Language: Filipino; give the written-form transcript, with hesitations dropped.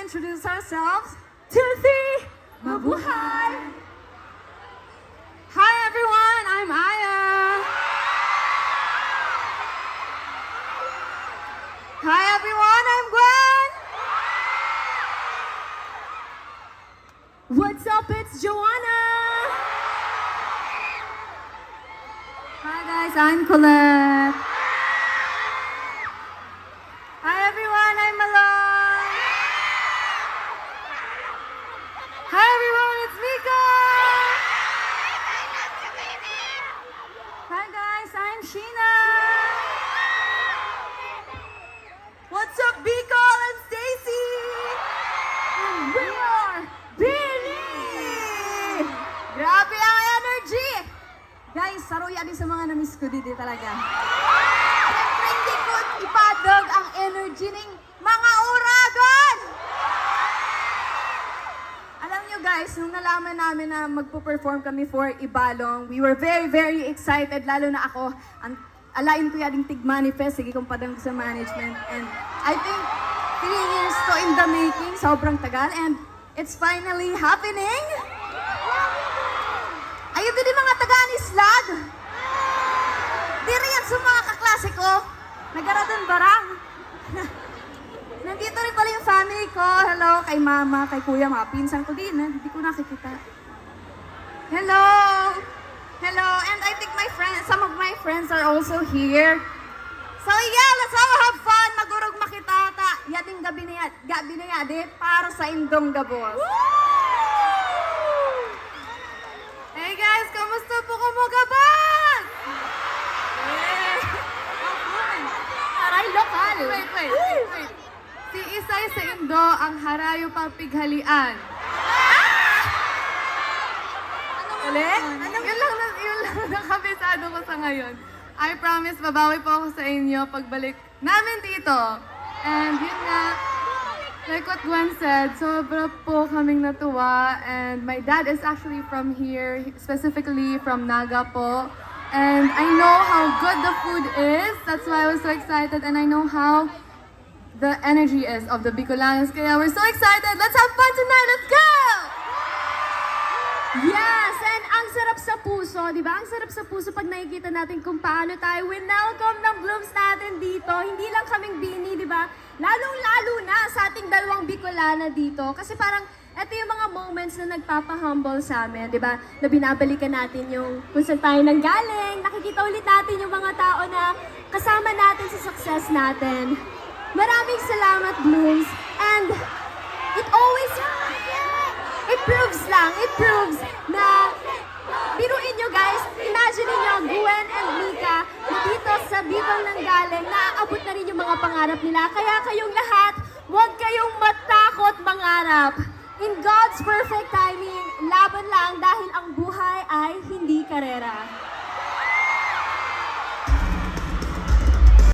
introduce ourselves. 2, 3, mabuhay! Hi everyone, I'm Aya. Hi everyone, I'm Gwen. What's up, it's Joanna. Hi guys, I'm Colette. Hi everyone, I'm Malone. Hi everyone, it's Mika. Hi guys, I'm Sheena. What's up, Bicol and Stacy? And we are Billy! Grabe ang energy! Guys, saruya din sa mga na-miss ko dito talaga. Siyempre, hindi ko ipadog ang energy ng mga uragon! Alam nyo guys, nung nalaman namin na magpo-perform kami for Ibalong, we were very, very excited. Lalo na ako, alain ko yading tig-manifest, sige kong padang sa management. And I think 3 years to in the making, sobrang tagal. And it's finally happening. Ayun din mga taga-Anislag. Di rin yan sa mga kaklase ko. Nagaradon barang. Nandito rin pala yung family ko. Hello, kay mama, kay kuya, mga pinsan ko din. Hindi ko nakikita. Hello! Hello, and I think some of my friends are also here. So yeah, let's all have fun. Magurog makitata. Yating gabi na yadi para sa Indong Gabos. Hey guys, kamusta po ko mo gabas? Aray, lokal. Wait. Si Isay sa Indo ang harayo pang pighalian. Ulit? Yun lang nakabisado ko sa ngayon. I promise, babawi po ako sa inyo pagbalik namin dito. And yun nga, like what Gwen said, sobra po kaming natuwa. And my dad is actually from here, specifically from Naga po. And I know how good the food is. That's why I was so excited. And I know how the energy is of the Bicolanos. Kaya we're so excited. Let's have fun tonight. Let's go! Yes, and ang sarap sa puso, di ba? Ang sarap sa puso pag nakikita natin kung paano tayo winelcome ng Blooms natin dito. Hindi lang kaming bini, di ba? Lalong-lalo na sa ating dalawang Bicolana dito. Kasi parang, ito yung mga moments na nagpapa-humble sa amin, di ba? Na binabalikan natin yung kung saan tayo nanggaling. Nakikita ulit natin yung mga tao na kasama natin sa success natin. Maraming salamat, Blooms. And it proves na, biruin nyo guys, imagine niyo Gwen and Mika na dito sa Bicol nanggaling, naaabot na rin yung mga pangarap nila. Kaya kayong lahat, huwag kayong matakot mangarap. In God's perfect timing, laban lang dahil ang buhay ay hindi karera.